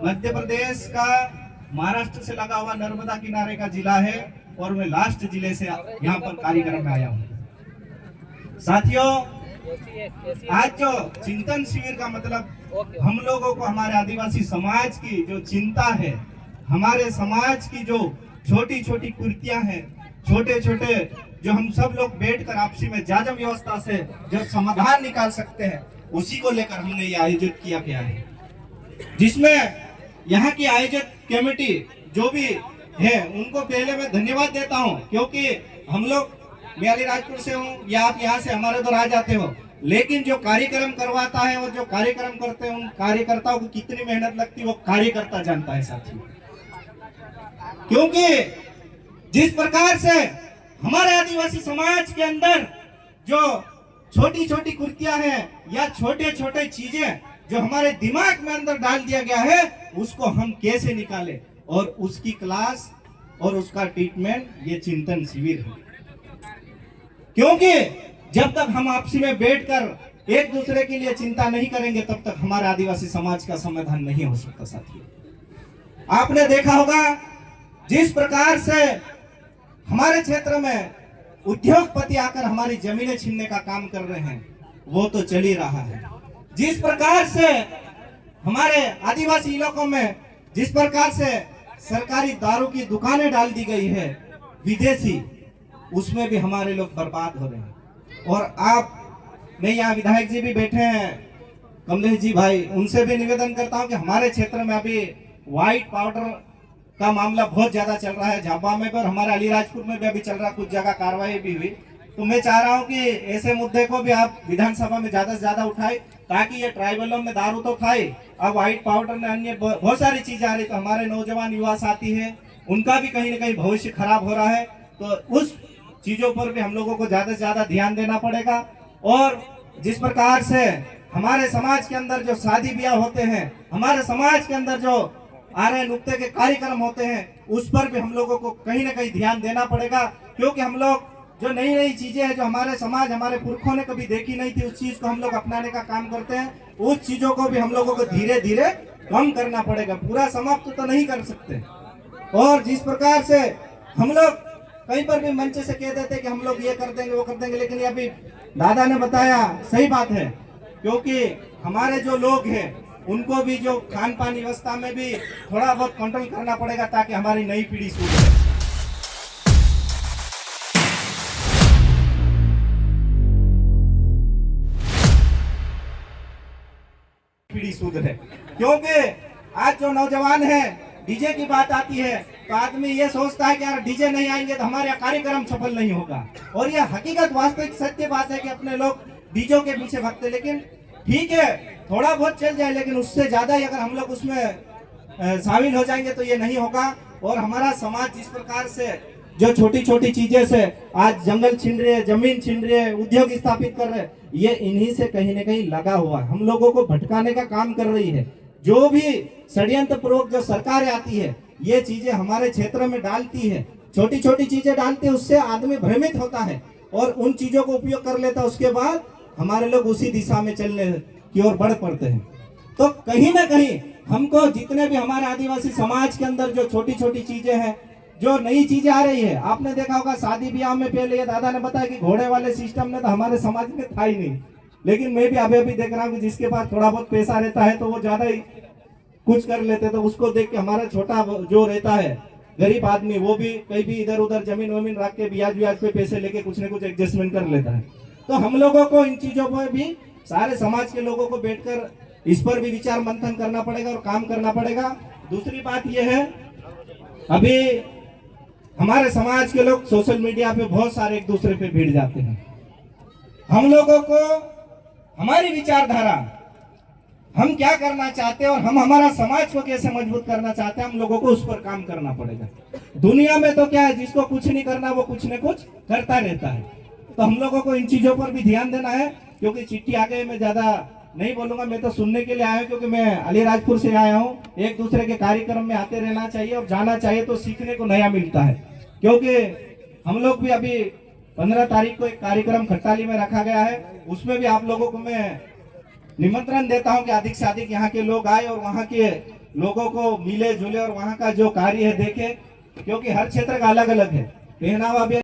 मध्य प्रदेश का महाराष्ट्र से लगा हुआ नर्मदा किनारे का जिला है और मैं लास्ट जिले से यहाँ पर कार्यक्रम में आया हूँ। साथियों, आज जो चिंतन शिविर का मतलब हम लोगों को हमारे आदिवासी समाज की जो चिंता है, हमारे समाज की जो छोटी छोटी कुर्तियां हैं, छोटे छोटे जो हम सब लोग बैठकर आपसी में जाजम व्यवस्था से जो समाधान निकाल सकते हैं, उसी को लेकर हमने ये आयोजित किया गया है, जिसमें यहाँ की आयोजित कमेटी जो भी है उनको पहले मैं धन्यवाद देता हूँ, क्योंकि हम लोग, मैं अलीराजपुर से हूँ या आप यहाँ से हमारे उधर आ जाते हो, लेकिन जो कार्यक्रम करवाता है और जो कार्यक्रम करते हैं उन कार्यकर्ताओं को कितनी मेहनत लगती है वो कार्यकर्ता जानता है साथियों। क्योंकि जिस प्रकार से हमारे आदिवासी समाज के अंदर जो छोटी छोटी कुर्तियां हैं या छोटे छोटे चीजें जो हमारे दिमाग में अंदर डाल दिया गया है, उसको हम कैसे निकालें, और उसकी क्लास और उसका ट्रीटमेंट ये चिंतन शिविर है। क्योंकि जब तक हम आपसी में बैठकर एक दूसरे के लिए चिंता नहीं करेंगे तब तक हमारे आदिवासी समाज का समाधान नहीं हो सकता साथियों। आपने देखा होगा जिस प्रकार से हमारे क्षेत्र में उद्योगपति आकर हमारी जमीनें छीनने का काम कर रहे हैं, वो तो चल ही रहा है। जिस प्रकार से हमारे आदिवासी इलाकों में जिस प्रकार से सरकारी दारू की दुकानें डाल दी गई है विदेशी, उसमें भी हमारे लोग बर्बाद हो रहे हैं। और आप, मैं यहाँ विधायक जी भी बैठे हैं, कमलेश जी भाई, उनसे भी निवेदन करता हूँ कि हमारे क्षेत्र में अभी व्हाइट पाउडर का मामला बहुत ज्यादा चल रहा है, झाबा में भी और हमारे अलीराजपुर में भी अभी चल रहा, कुछ जगह कार्रवाई भी हुई। तो मैं चाह रहा हूँ कि ऐसे मुद्दे को भी आप विधानसभा में ज्यादा से ज्यादा उठाए, ताकि ये ट्राइबलों में दारू तो खाए, अब व्हाइट पाउडर में अन्य बहुत सारी चीजें आ रही, तो हमारे नौजवान युवा साथी है उनका भी कहीं ना कहीं भविष्य खराब हो रहा है। तो उस चीजों पर भी हम लोगों को ज्यादा से ज्यादा ध्यान देना पड़ेगा। और जिस प्रकार से हमारे समाज के अंदर जो शादी ब्याह होते हैं, हमारे समाज के अंदर जो आ रहे नुक्ते के कार्यक्रम होते हैं, उस पर भी हम लोगों को कहीं ना कहीं ध्यान देना पड़ेगा। क्योंकि हम लोग जो नई नई चीजें हैं जो हमारे समाज, हमारे पुरखों ने कभी देखी नहीं थी, उस चीज को हम लोग अपनाने का काम करते हैं। उस चीजों को भी हम लोगों को धीरे धीरे कम करना पड़ेगा, पूरा समाप्त तो नहीं कर सकते। और जिस प्रकार से हम लोग कहीं पर भी मंच से कह देते कि हम लोग ये कर देंगे वो कर देंगे, लेकिन ये अभी दादा ने बताया सही बात है। क्योंकि हमारे जो लोग हैं उनको भी जो खान पान व्यवस्था में भी थोड़ा बहुत कंट्रोल करना पड़ेगा, ताकि हमारी नई पीढ़ी सुधरे। पीढ़ी सुधरे, क्योंकि आज जो नौजवान है, डीजे की बात आती है तो आदमी ये सोचता है कि यार डीजे नहीं आएंगे तो हमारे कार्यक्रम सफल नहीं होगा। और ये हकीकत वास्तविक सत्य बात है कि अपने लोग डीजे के पीछे भागते, लेकिन ठीक है थोड़ा बहुत चल जाए, लेकिन उससे ज्यादा ही अगर हम लोग उसमें शामिल हो जाएंगे तो ये नहीं होगा। और हमारा समाज जिस प्रकार से जो छोटी छोटी चीजें से आज जंगल छीन रहे, जमीन छीन रहे, उद्योग स्थापित कर रहे, ये इन्हीं से कहीं ना कहीं लगा हुआ है, हम लोगों को भटकाने का काम कर रही है। जो भी षड्यंत्र पूर्वक जो सरकारें आती है, ये चीजें हमारे क्षेत्र में डालती है, छोटी छोटी चीजें डालती है, उससे आदमी भ्रमित होता है और उन चीजों को उपयोग कर लेता है। उसके बाद हमारे लोग उसी दिशा में चलने की ओर बढ़ पड़ते हैं। तो कहीं ना कहीं हमको जितने भी हमारे आदिवासी समाज के अंदर जो छोटी छोटी चीजें हैं, जो नई चीजें आ रही है, आपने देखा होगा शादी ब्याह में पहले ये दादा ने बताया कि घोड़े वाले सिस्टम ने तो हमारे समाज में था ही नहीं, लेकिन मैं भी अभी देख रहा हूँ कि जिसके पास थोड़ा बहुत पैसा रहता है तो वो ज्यादा ही कुछ कर लेते, तो उसको देख के हमारा छोटा जो रहता है गरीब आदमी, वो भी कहीं भी इधर उधर जमीन वमीन रख के ब्याज पे पैसे लेके कुछ न कुछ एडजस्टमेंट कर लेता है। तो हम लोगों को इन चीजों पर भी सारे समाज के लोगों को बैठकर इस पर भी विचार मंथन करना पड़ेगा और काम करना पड़ेगा। दूसरी बात यह है, अभी हमारे समाज के लोग सोशल मीडिया पे बहुत सारे एक दूसरे पे भिड़ जाते हैं। हम लोगों को हमारी विचारधारा, हम क्या करना चाहते हैं और हम हमारा समाज को कैसे मजबूत करना चाहते हैं, हम लोगों को उस पर काम करना पड़ेगा। दुनिया में तो क्या है, जिसको कुछ नहीं करना वो कुछ न कुछ करता रहता है। तो हम लोगों को इन चीजों पर भी ध्यान देना है। क्योंकि चिट्ठी आगे मैं ज्यादा नहीं बोलूंगा, मैं तो सुनने के लिए आया हूँ, क्योंकि मैं अलीराजपुर से आया हूँ। एक दूसरे के कार्यक्रम में आते रहना चाहिए और जाना चाहिए, तो सीखने को नया मिलता है। क्योंकि हम लोग भी अभी 15 तारीख को एक कार्यक्रम खट्टाली में रखा गया है, उसमें भी आप लोगों को मैं निमंत्रण देता हूं कि अधिक से अधिक यहाँ के लोग आए और वहाँ के लोगों को मिले जुले और वहाँ का जो कार्य है देखे, क्योंकि हर क्षेत्र का अलग अलग है। पहनावा भी